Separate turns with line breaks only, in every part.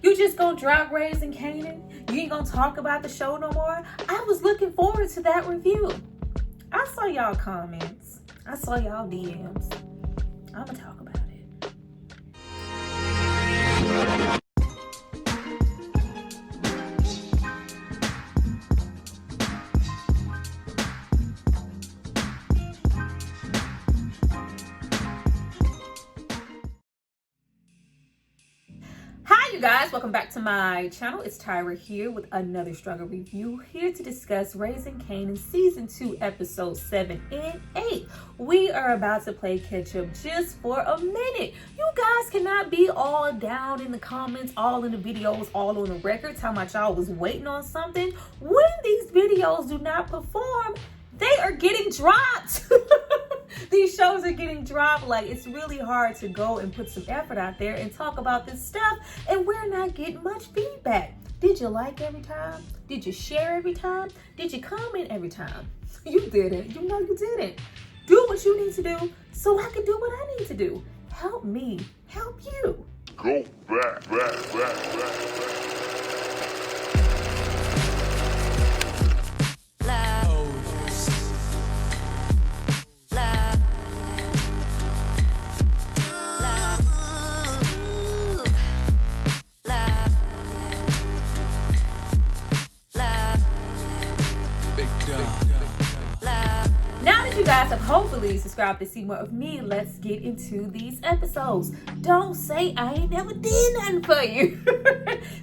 You just gonna drop Raising Kanan? You ain't gonna talk about the show no more? I was looking forward to that review. I saw y'all comments. I saw y'all DMs. I'm gonna talk about it. Hi you guys, welcome back to my channel. It's Tyra here with another struggle review, here to discuss Raising Kanan season 2 episodes 7 and 8. We are about to play catch up just for a minute. You guys cannot be all down in the comments, all in the videos, all on the record, talking about y'all was waiting on something. When these videos do not perform, they are getting dropped. These shows are getting dropped. Like, it's really hard to go and put some effort out there and talk about this stuff, and we're not getting much feedback. Did you like every time? Did you share every time? Did you comment every time? You didn't. You know you didn't. Do what you need to do so I can do what I need to do. Help me. Help you.
Go back.
Now that you guys have hopefully subscribed to see more of me, let's get into these episodes. Don't say I ain't never did nothing for you.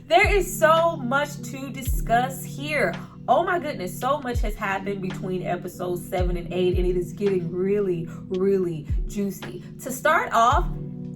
There is so much to discuss here. Oh my goodness, so much has happened between episodes 7 and 8, and it is getting really, really juicy. To start off,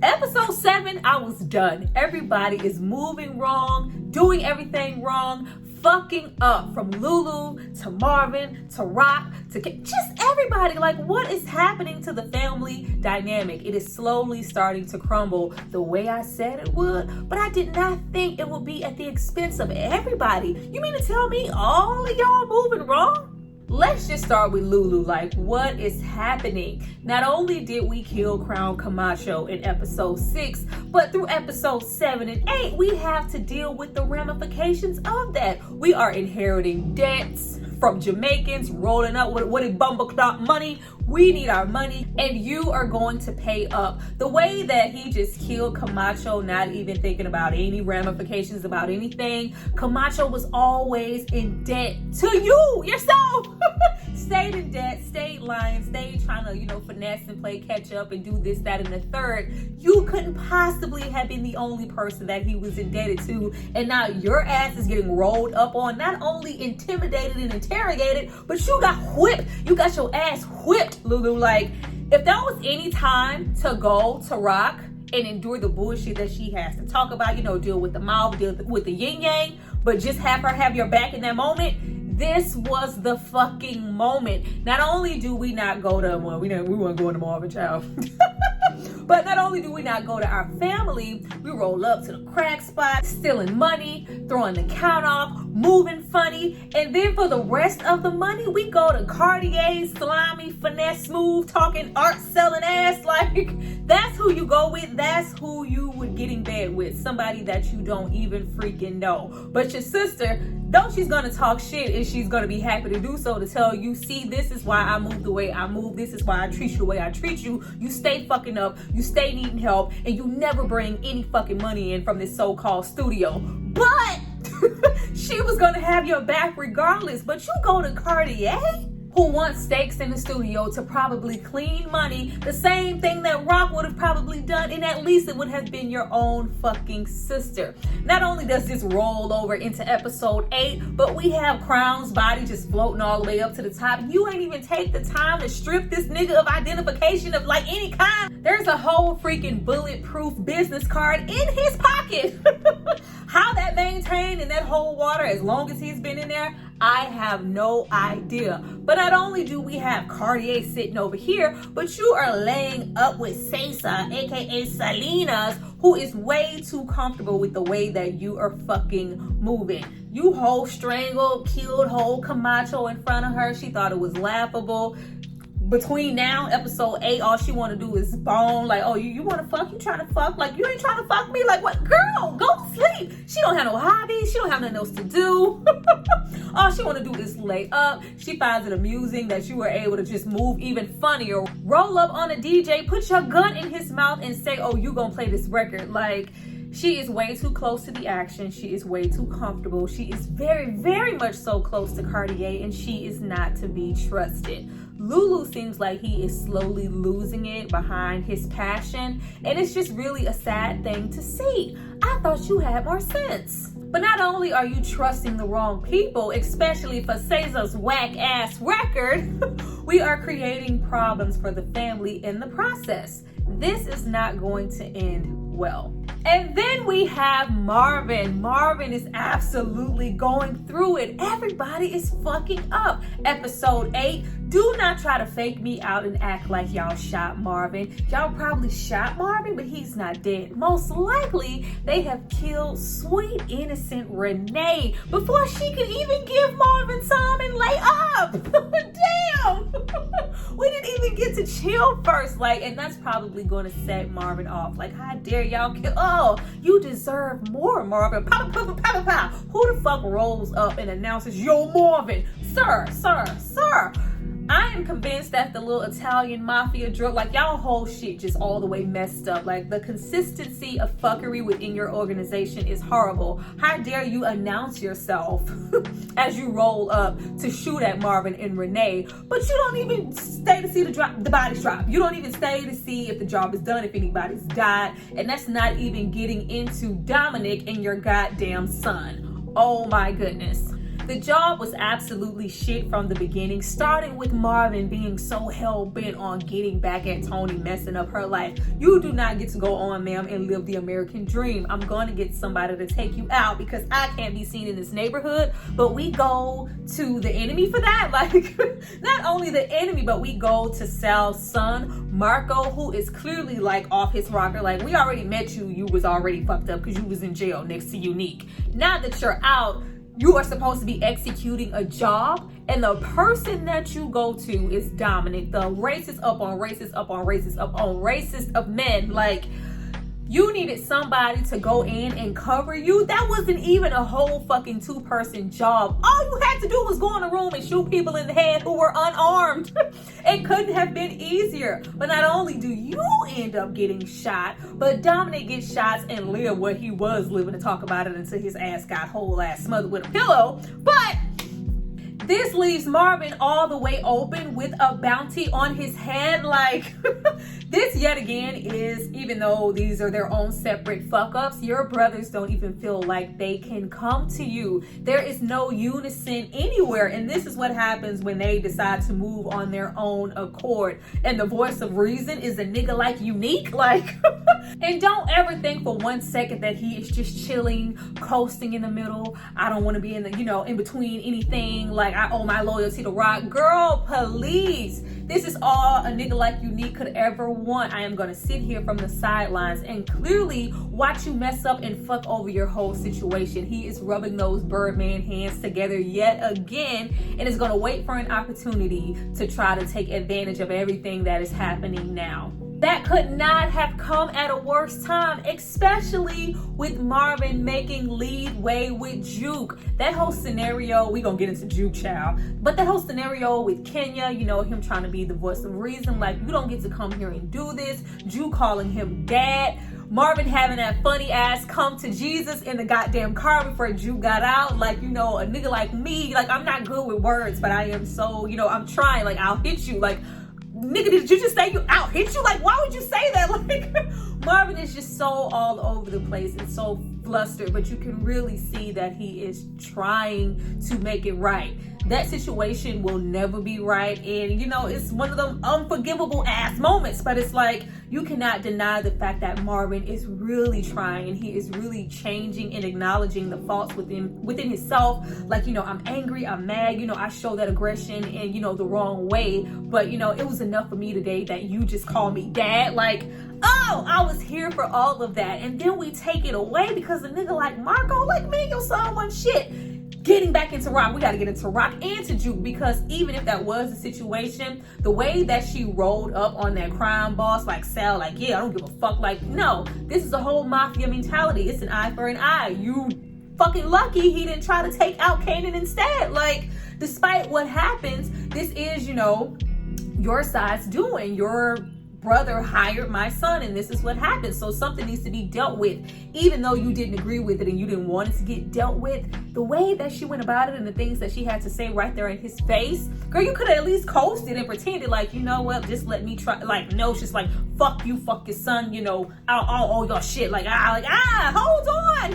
episode 7, I was done. Everybody is moving wrong, doing everything wrong, fucking up, from Lulu to Marvin to Rock to just everybody. Like, what is happening to the family dynamic? It is slowly starting to crumble the way I said it would, but I did not think it would be at the expense of everybody. You mean to tell me all of y'all moving wrong? Let's just start with Lulu. Like, what is happening? Not only did we kill Crown Camacho in episode 6, but through episode 7 and 8, we have to deal with the ramifications of that. We are inheriting debts from Jamaicans, rolling up with what is bumbleclot money. We need our money, and you are going to pay up. The way that he just killed Camacho, not even thinking about any ramifications about anything. Camacho was always in debt to you, yourself. Stayed in debt, stayed lying, stayed trying to, finesse and play catch up and do this, that, and the third. You couldn't possibly have been the only person that he was indebted to, and now your ass is getting rolled up on, not only intimidated and interrogated, but you got whipped. You got your ass whipped, Lulu. Like, if there was any time to go to Rock and endure the bullshit that she has to talk about, deal with the mouth, deal with the yin yang, but just have her have your back in that moment, this was the fucking moment. Not only do we not go to, we want to go into Marvin Child. But not only do we not go to our family, we roll up to the crack spot, stealing money, throwing the count off, moving funny, and then for the rest of the money, we go to Cartier's slimy, finesse, smooth talking, art selling ass. Like, that's who you go with. That's who you would get in bed with. Somebody that you don't even freaking know. But your sister, though she's gonna talk shit, and she's gonna be happy to do so, to tell you, see, this is why I move the way I move. This is why I treat you the way I treat you. You stay fucking up. You stay needing help, and you never bring any fucking money in from this so-called studio. But she was gonna have your back regardless. But you go to Cartier, who wants stakes in the studio to probably clean money, the same thing that Rock would have probably done, and at least it would have been your own fucking sister. Not only does this roll over into episode 8, but we have Crown's body just floating all the way up to the top. You ain't even take the time to strip this nigga of identification of like any kind. There's a whole freaking bulletproof business card in his pocket. How that maintained in that whole water as long as he's been in there, I have no idea. But not only do we have Cartier sitting over here, but you are laying up with Sascha, aka Salinas, who is way too comfortable with the way that you are fucking moving. You whole strangled, killed whole Camacho in front of her. She thought it was laughable. Between now, episode 8, all she want to do is bone. Like, oh, you want to fuck? You trying to fuck? Like, you ain't trying to fuck me? Like, what? Girl, go to sleep. She don't have no hobbies. She don't have nothing else to do. All she want to do is lay up. She finds it amusing that you were able to just move even funnier. Roll up on a DJ, put your gun in his mouth and say, oh, you gonna play this record. Like, she is way too close to the action. She is way too comfortable. She is very, very much so close to Cartier, and she is not to be trusted. Lulu seems like he is slowly losing it behind his passion, and it's just really a sad thing to see. I thought you had more sense. But not only are you trusting the wrong people, especially for Cesar's whack-ass record, we are creating problems for the family in the process. This is not going to end well. And then we have Marvin. Marvin is absolutely going through it. Everybody is fucking up. Episode 8, do not try to fake me out and act like y'all shot Marvin. Y'all probably shot Marvin, but he's not dead. Most likely, they have killed sweet, innocent Renee before she could even give Marvin time and lay up. Damn! We didn't even get to chill first. And that's probably going to set Marvin off. How dare y'all kill? Oh, you deserve more, Marvin. Pow, pow, pow, pow, pow. Who the fuck rolls up and announces, yo, Marvin? Sir. I am convinced that the little Italian mafia drug, y'all whole shit just all the way messed up. The consistency of fuckery within your organization is horrible. How dare you announce yourself as you roll up to shoot at Marvin and Renee, but you don't even stay to see the bodies drop. You don't even stay to see if the job is done, if anybody's died, and that's not even getting into Dominic and your goddamn son. Oh my goodness. The job was absolutely shit from the beginning, starting with Marvin being so hell-bent on getting back at Tony, messing up her life. You do not get to go on, ma'am, and live the American dream. I'm going to get somebody to take you out because I can't be seen in this neighborhood. But we go to the enemy for that. Not only the enemy, but we go to Sal's son, Marco, who is clearly off his rocker. We already met you. You was already fucked up because you was in jail next to Unique. Now that you're out, you are supposed to be executing a job, and the person that you go to is Dominic, the racist up on racist up on racist up on racist of men. You needed somebody to go in and cover you. That wasn't even a whole fucking 2-person job. All you had to do was go in a room and shoot people in the head who were unarmed. It couldn't have been easier. But not only do you end up getting shot, but Dominic gets shots and live where he was living to talk about it until his ass got whole ass smothered with a pillow. But this leaves Marvin all the way open with a bounty on his head. This yet again is, even though these are their own separate fuck-ups, your brothers don't even feel like they can come to you. There is no unison anywhere, and this is what happens when they decide to move on their own accord. And the voice of reason is a nigga like Unique. And don't ever think for 1 second that he is just chilling, coasting in the middle. I don't want to be in the, in between anything. I owe my loyalty to Rock. Girl, please. This is all a nigga like Unique could ever want. I am going to sit here from the sidelines and clearly watch you mess up and fuck over your whole situation. He is rubbing those Birdman hands together yet again and is going to wait for an opportunity to try to take advantage of everything that is happening now. That could not have come at a worse time, especially with Marvin making lead way with Juke. That whole scenario, we gonna get into Juke, child, but the whole scenario with Kenya, him trying to be the voice of reason, you don't get to come here and do this. Juke calling him dad. Marvin having that funny ass come to Jesus in the goddamn car before Juke got out. A nigga like me, I'm not good with words, but I am so, I'm trying, I'll hit you, nigga, did you just say I'll hit you? Why would you say that? Marvin is just so all over the place and so flustered, but you can really see that he is trying to make it right. That situation will never be right, and it's one of them unforgivable ass moments, but it's you cannot deny the fact that Marvin is really trying, and he is really changing and acknowledging the faults within himself. I'm angry, I'm mad, I show that aggression in the wrong way, but it was enough for me today that you just call me dad. Oh, I was here for all of that, and then we take it away because a nigga like Marco, me and your son, one shit. getting back into Rock. We got to get into Rock and to Juke, because even if that was the situation, the way that she rolled up on that crime boss, like Sal, like, yeah, I don't give a fuck. Like, no, this is the whole mafia mentality. It's an eye for an eye. You fucking lucky he didn't try to take out Kanan instead. Like, despite what happens, this is, you know, your side's doing. Your brother hired my son, and this is what happened. So something needs to be dealt with, even though you didn't agree with it and you didn't want it to get dealt with. The way that she went about it and the things that she had to say right there in his face, girl, you could have at least coasted and pretended like, you know what, just let me try. Like, no, she's like, fuck you, fuck your son, you know, I'll owe your shit. Hold on.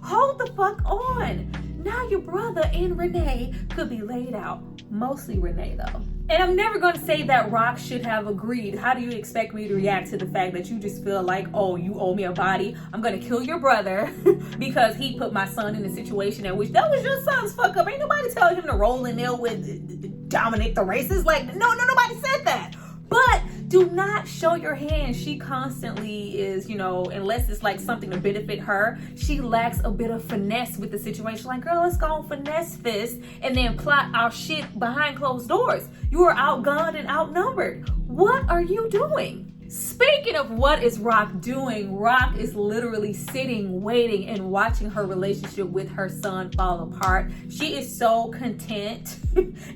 Hold the fuck on. Now your brother and Renee could be laid out. Mostly Renee, though. And I'm never going to say that Rock should have agreed. How do you expect me to react to the fact that you just feel like, oh, you owe me a body? I'm going to kill your brother because he put my son in a situation in which that was your son's fuck up. Ain't nobody telling him to roll in there with Dominic the racist. Like, no, nobody said that. But do not show your hand. She constantly is, you know, unless it's like something to benefit her, she lacks a bit of finesse with the situation. Like, girl, let's go on finesse fist and then plot our shit behind closed doors. You are outgunned and outnumbered. What are you doing? Speaking of what is Rock doing, Rock is literally sitting, waiting, and watching her relationship with her son fall apart. She is so content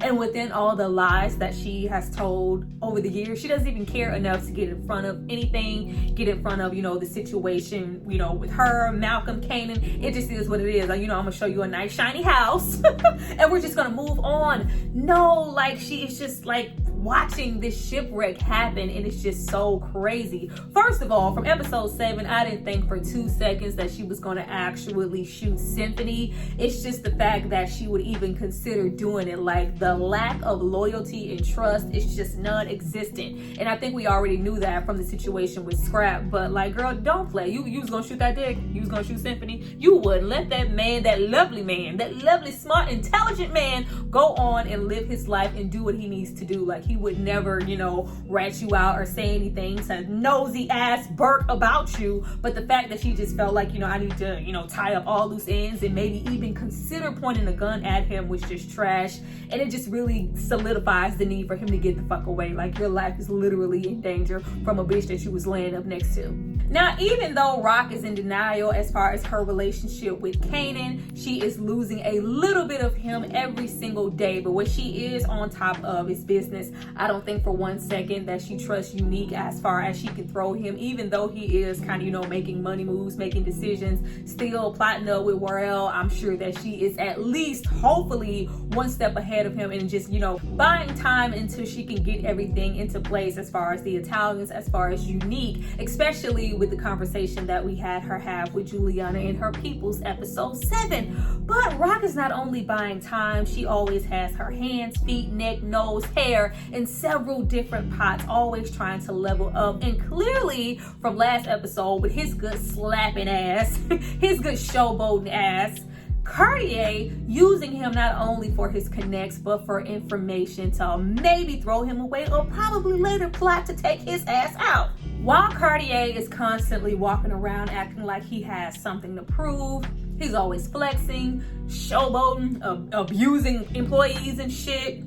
and within all the lies that she has told over the years, she doesn't even care enough to get in front of anything, get in front of, you know, the situation, you know, with her, Malcolm, Kanan. It just is what it is. Like, you know, I'm gonna show you a nice shiny house and we're just gonna move on. No, like, she is just like watching this shipwreck happen, and it's just so crazy. First of all, from episode 7, I didn't think for 2 seconds that she was going to actually shoot Symphony. It's just the fact that she would even consider doing it. Like, the lack of loyalty and trust is just non-existent, and I think we already knew that from the situation with Scrap. But like, girl, don't play. You was gonna shoot that dick? You was gonna shoot Symphony? You wouldn't let that man, that lovely, smart, intelligent man, go on and live his life and do what he needs to do. Like, he would never, you know, rat you out or say anything to nosy ass Burke about you. But the fact that she just felt like, you know, I need to, you know, tie up all loose ends and maybe even consider pointing a gun at him was just trash. And it just really solidifies the need for him to get the fuck away. Like, your life is literally in danger from a bitch that you was laying up next to. Now, even though Rock is in denial as far as her relationship with Kanan, she is losing a little bit of him every single day. But what she is on top of is business. I don't think for 1 second that she trusts Unique as far as she can throw him, even though he is kind of, you know, making money moves, making decisions, still plotting up with Warrell. I'm sure that she is at least, hopefully, 1 step ahead of him and just, you know, buying time until she can get everything into place as far as the Italians, as far as Unique, especially with the conversation that we had her have with Juliana in her People's episode 7. But Rock is not only buying time, she always has her hands, feet, neck, nose, hair in several different pots, always trying to level up. And clearly from last episode, with his good slapping ass, his good showboating ass, Cartier using him not only for his connects but for information to maybe throw him away or probably later plot to take his ass out. While Cartier is constantly walking around acting like he has something to prove, he's always flexing, showboating, abusing employees and shit,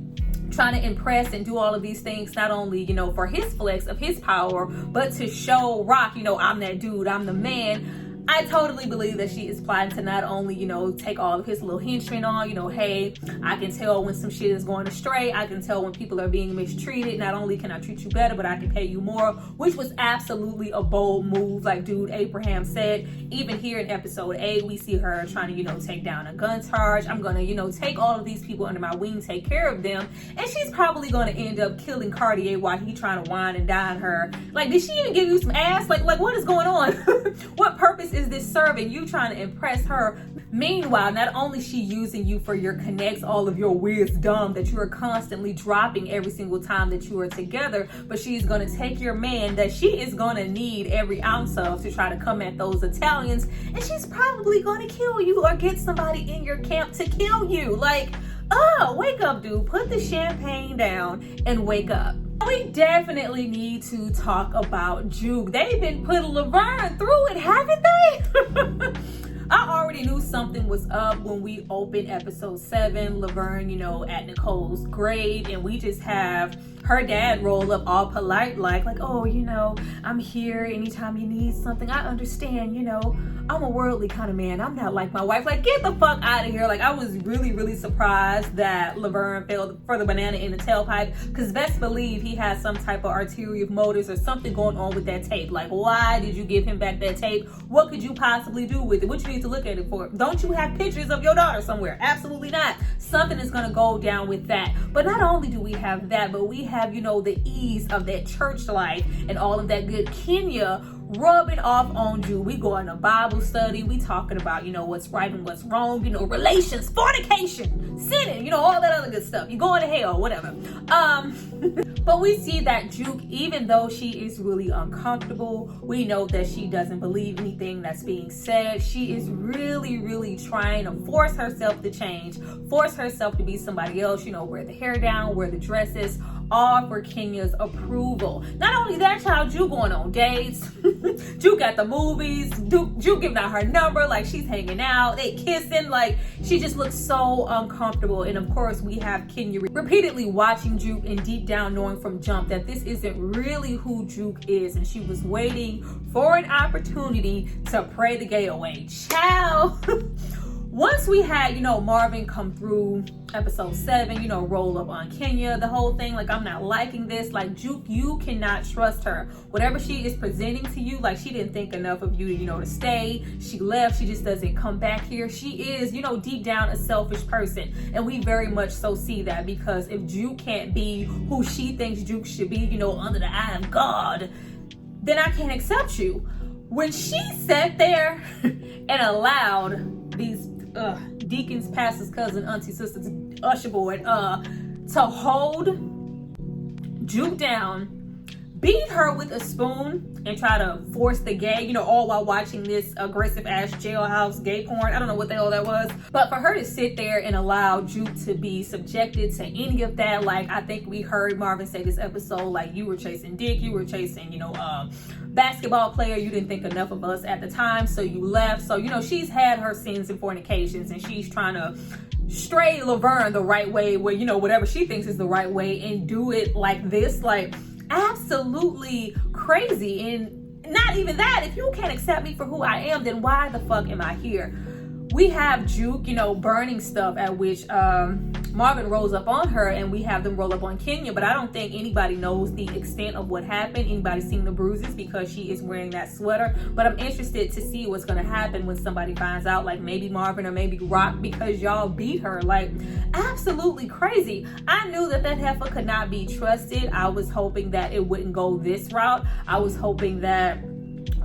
trying to impress and do all of these things, not only, you know, for his flex of his power, but to show Rock, you know, I'm that dude, I'm the man. I totally believe that she is plotting to not only, you know, take all of his little henchmen on, you know, hey, I can tell when some shit is going astray. I can tell when people are being mistreated. Not only can I treat you better, but I can pay you more, which was absolutely a bold move. Like dude Abraham said, even here in episode 8, we see her trying to, you know, take down a gun charge. I'm going to, you know, take all of these people under my wing, take care of them. And she's probably going to end up killing Cartier while he trying to wine and dine her. Like, did she even give you some ass? Like what is going on? What purpose is this serving? You trying to impress her. Meanwhile, not only she using you for your connects, all of your wisdom that you are constantly dropping every single time that you are together, but she's going to take your man that she is going to need every ounce of to try to come at those Italians, and she's probably going to kill you or get somebody in your camp to kill you. Like, wake up, dude. Put the champagne down and wake up. We definitely need to talk about Juke. They've been putting Laverne through it, haven't they? I already knew something was up when we opened episode 7, Laverne, you know, at Nicole's grave, and we just have her dad roll up all polite, like, oh, you know, I'm here anytime you need something. I understand, you know, I'm a worldly kind of man. I'm not like my wife. Like, get the fuck out of here. Like, I was really, really surprised that Laverne fell for the banana in the tailpipe, because best believe he has some type of arterial motives or something going on with that tape. Like, why did you give him back that tape? What could you possibly do with it? What you need to look at it for? Don't you have pictures of your daughter somewhere? Absolutely not. Something is going to go down with that. But not only do we have that, but we have, you know, the ease of that church life and all of that good Kenya rubbing off on you. We going to Bible study. We talking about, you know, what's right and what's wrong, you know, relations, fornication, sinning, you know, all that other good stuff. You going to hell, whatever. But we see that Juke, even though she is really uncomfortable, we know that she doesn't believe anything that's being said. She is really, really trying to force herself to change, force herself to be somebody else, you know, wear the hair down, wear the dresses, all for Kenya's approval. Not only that, child, Juke going on dates. Juke at the movies. Juke giving out her number, like she's hanging out. They kissing, like she just looks so uncomfortable. And of course, we have Kenya repeatedly watching Juke and deep down knowing from jump that this isn't really who Juke is. And she was waiting for an opportunity to pray the gay away. Child. Once we had, you know, Marvin come through episode 7, you know, roll up on Kenya, the whole thing, like, I'm not liking this. Like, Juke, you cannot trust her. Whatever she is presenting to you, like, she didn't think enough of you, you know, to stay. She left. She just doesn't come back here. She is, you know, deep down a selfish person. And we very much so see that, because if Juke can't be who she thinks Juke should be, you know, under the eye of God, then I can't accept you. When she sat there and allowed these deacons, pastors, cousin, auntie, sisters, usher board, to hold Juke down, beat her with a spoon, and try to force the gay, you know, all while watching this aggressive ass jailhouse gay porn. I don't know what the hell that was. But for her to sit there and allow Juke to be subjected to any of that, like, I think we heard Marvin say this episode, like, you were chasing dick, you were chasing, you know, basketball player, you didn't think enough of us at the time, so you left. So, you know, she's had her sins and fornications, and she's trying to stray Laverne the right way, where, you know, whatever she thinks is the right way, and do it like this, like, absolutely crazy. And not even that, if you can't accept me for who I am, then why the fuck am I here? We have Juke, you know, burning stuff, at which Marvin rolls up on her, and we have them roll up on Kenya, but I don't think anybody knows the extent of what happened. Anybody seen the bruises, because she is wearing that sweater. But I'm interested to see what's going to happen when somebody finds out, like maybe Marvin or maybe Rock, because y'all beat her. Like, absolutely crazy. I knew that heifer could not be trusted. I was hoping that it wouldn't go this route. I was hoping that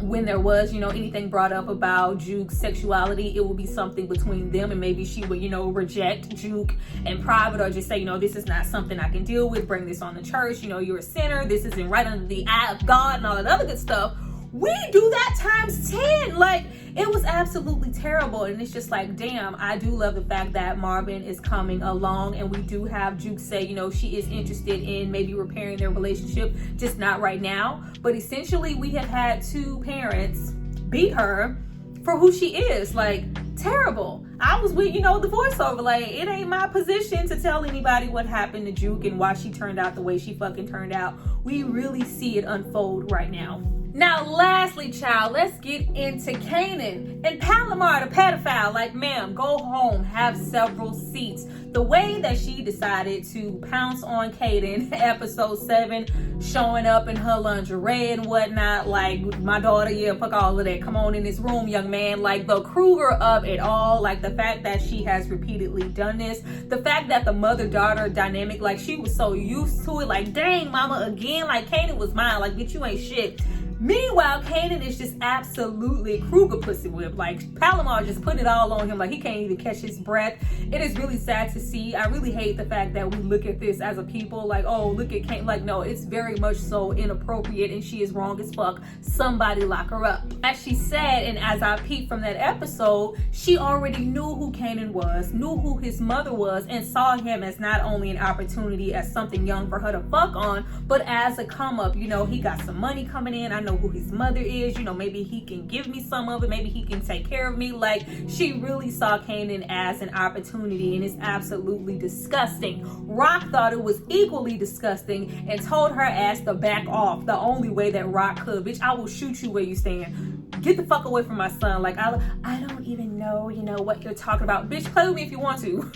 when there was, you know, anything brought up about Juke's sexuality, it would be something between them, and maybe she would, you know, reject Juke in private, or just say, you know, this is not something I can deal with, bring this on the church, you know, you're a sinner, this isn't right under the eye of God, and all that other good stuff. We do that times 10. Like, it was absolutely terrible. And it's just like, damn, I do love the fact that Marvin is coming along, and we do have Juke say, you know, she is interested in maybe repairing their relationship, just not right now. But essentially, we have had 2 parents beat her for who she is. Like, terrible. I was with, you know, the voiceover, like, it ain't my position to tell anybody what happened to Juke and why she turned out the way she fucking turned out. We really see it unfold right now. Now, lastly, child, let's get into Kanan and Palomar, the pedophile. Like, ma'am, go home, have several seats. The way that she decided to pounce on Kanan, episode 7, showing up in her lingerie and whatnot, like, my daughter, yeah, fuck all of that. Come on in this room, young man. Like, the Kruger of it all, like, the fact that she has repeatedly done this, the fact that the mother-daughter dynamic, like, she was so used to it, like, dang, mama, again, like, Kanan was mine, like, bitch, you ain't shit. Meanwhile, Kanan is just absolutely Kruger pussy whip. Like, Palomar just put it all on him. Like, he can't even catch his breath. It is really sad to see. I really hate the fact that we look at this as a people like, oh, look at Kanan. Like, no, it's very much so inappropriate, and she is wrong as fuck. Somebody lock her up. As she said, and as I peeped from that episode, she already knew who Kanan was, knew who his mother was, and saw him as not only an opportunity as something young for her to fuck on, but as a come up. You know, he got some money coming in. I know know who his mother is. You know, maybe he can give me some of it. Maybe he can take care of me. Like, she really saw Kanan as an opportunity, and it's absolutely disgusting. Rock thought it was equally disgusting and told her ass to back off the only way that Rock could. Bitch, I will shoot you where you stand. Get the fuck away from my son. Like, I don't even know, you know, what you're talking about. Bitch, play with me if you want to.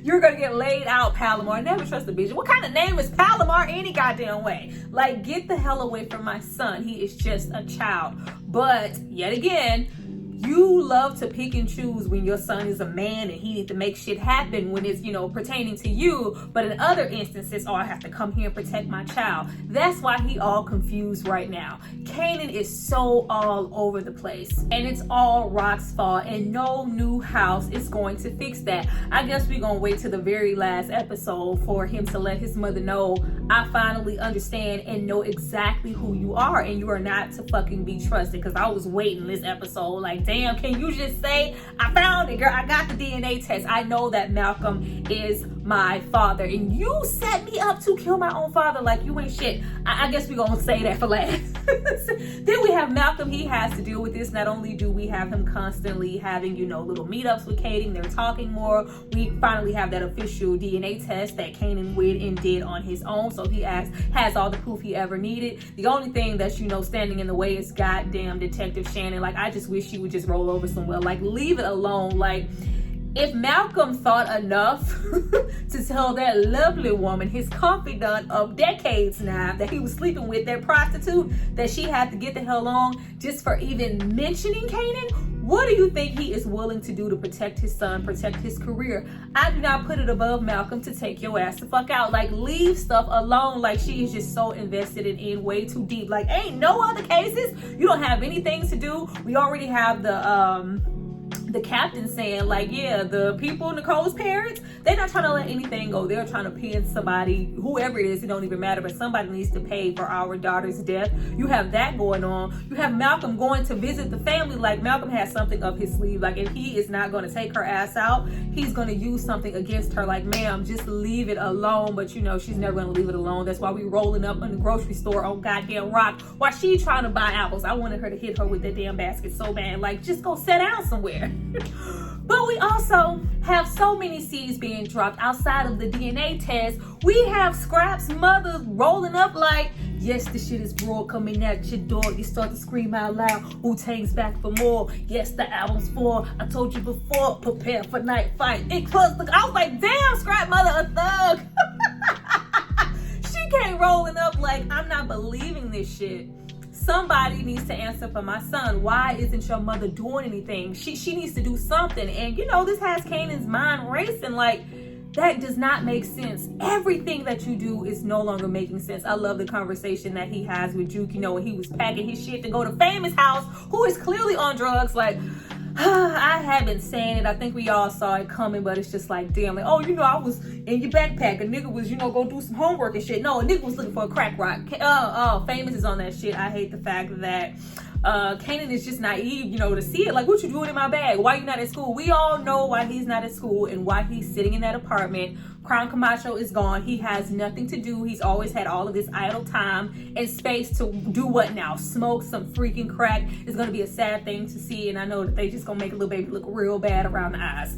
You're gonna get laid out, Palomar. Never trust a bitch. What kind of name is Palomar any goddamn way? Like, get the hell away from my son. He is just a child. But, yet again, you love to pick and choose when your son is a man and he needs to make shit happen when it's, you know, pertaining to you. But in other instances, oh, I have to come here and protect my child. That's why he all confused right now. Kanan is so all over the place, and it's all Rock's fault, and no new house is going to fix that. I guess we're gonna wait to the very last episode for him to let his mother know, I finally understand and know exactly who you are, and you are not to fucking be trusted. Because I was waiting this episode like, damn, can you just say, I found it, girl, I got the DNA test, I know that Malcolm is my father, and you set me up to kill my own father. Like, you ain't shit. I guess we're gonna say that for last. Then we have Malcolm. He has to deal with this. Not only do we have him constantly having, you know, little meetups with Kanan, they're talking more. We finally have that official DNA test that Kanan went and did on his own, so he has all the proof he ever needed. The only thing that's, you know, standing in the way is goddamn Detective Shannon. Like, I just wish she would just roll over somewhere. Like, leave it alone. Like, if Malcolm thought enough to tell that lovely woman, his confidant of decades now, that he was sleeping with, that prostitute, that she had to get the hell on just for even mentioning Kanan, what do you think he is willing to do to protect his son, protect his career? I do not put it above Malcolm to take your ass the fuck out. Like, leave stuff alone. Like, she is just so invested in way too deep. Like, ain't no other cases. You don't have anything to do. We already have the captain saying, like, yeah, the people, Nicole's parents, they're not trying to let anything go. They're trying to pin somebody, whoever it is, it don't even matter, but somebody needs to pay for our daughter's death. You have that going on. You have Malcolm going to visit the family. Like, Malcolm has something up his sleeve. Like, if he is not going to take her ass out, he's going to use something against her. Like, ma'am, just leave it alone. But, you know, she's never going to leave it alone. That's why we rolling up in the grocery store on goddamn Rock while she trying to buy apples. I wanted her to hit her with that damn basket so bad. Like, just go sit down somewhere. But we also have so many seeds being dropped outside of the DNA test. We have Scrap's mother rolling up like, yes, the shit is raw coming at your door. You start to scream out loud, Wu-Tang's back for more. Yes, the album's for, I told you before, prepare for night fight. It closed the, I was like, damn, Scrap mother, a thug. She came rolling up like, I'm not believing this shit. Somebody needs to answer for my son. Why isn't your mother doing anything? She needs to do something. And, you know, this has Kanan's mind racing. Like, that does not make sense. Everything that you do is no longer making sense. I love the conversation that he has with Juke, you know, when he was packing his shit to go to Famous house, who is clearly on drugs. Like, I have been saying it. I think we all saw it coming, but it's just like, damn, like, oh, you know, I was in your backpack. A nigga was, you know, go do some homework and shit. No, a nigga was looking for a crack rock. Famous is on that shit. I hate the fact that Kanan is just naive, you know, to see it. Like, what you doing in my bag? Why you not at school? We all know why he's not at school and why he's sitting in that apartment. Crown Camacho is gone. He has nothing to do. He's always had all of this idle time and space to do what now? Smoke some freaking crack. It's going to be a sad thing to see, and I know that they just going to make a little baby look real bad around the eyes.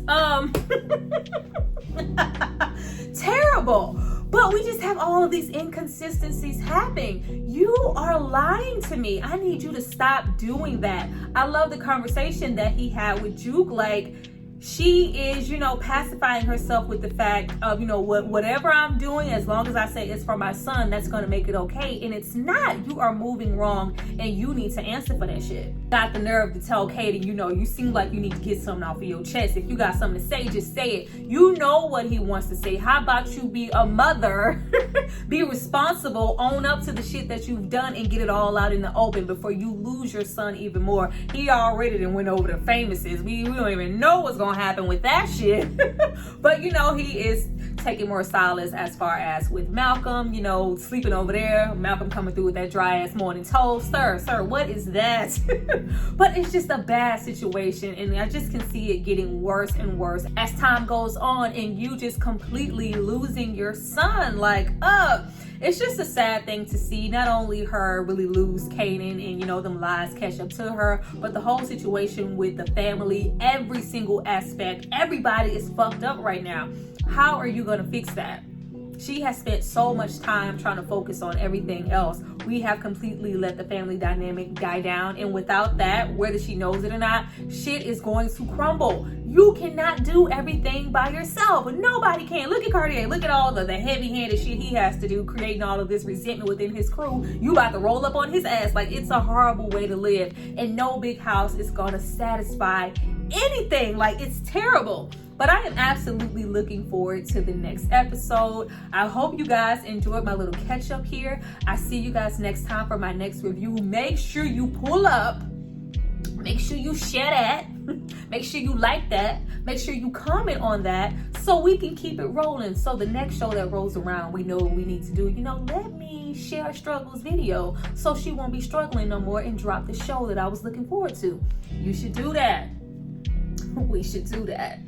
Terrible. But we just have all of these inconsistencies happening. You are lying to me. I need you to stop doing that. I love the conversation that he had with Juke. Like, she is, you know, pacifying herself with the fact of, you know, whatever I'm doing, as long as I say it's for my son, that's going to make it okay. And it's not. You are moving wrong, and you need to answer for that shit. Got the nerve to tell Katie, you know, you seem like you need to get something off of your chest. If you got something to say, just say it. You know what he wants to say. How about you be a mother, be responsible, own up to the shit that you've done, and get it all out in the open before you lose your son even more. He already done went over the Famouses. We don't even know what's going to happen with that shit. But, you know, he is take it more stylist as far as with Malcolm, you know, sleeping over there. Malcolm coming through with that dry ass morning toast. Sir, what is that? But it's just a bad situation, and I just can see it getting worse and worse as time goes on, and you just completely losing your son. Like, it's just a sad thing to see. Not only her really lose Kanan and, you know, them lies catch up to her, but the whole situation with the family, every single aspect, everybody is fucked up right now. How are you gonna fix that? She has spent so much time trying to focus on everything else. We have completely let the family dynamic die down, and without that, whether she knows it or not, shit is going to crumble. You cannot do everything by yourself. Nobody can. Look at Cartier. Look at all the heavy-handed shit he has to do, creating all of this resentment within his crew. You about to roll up on his ass. Like, it's a horrible way to live, and no big house is gonna satisfy anything. Like, it's terrible. But I am absolutely looking forward to the next episode. I hope you guys enjoyed my little catch up here. I see you guys next time for my next review. Make sure you pull up. Make sure you share that. Make sure you like that. Make sure you comment on that so we can keep it rolling. So the next show that rolls around, we know what we need to do. You know, let me share Struggles video so she won't be struggling no more and drop the show that I was looking forward to. You should do that. We should do that.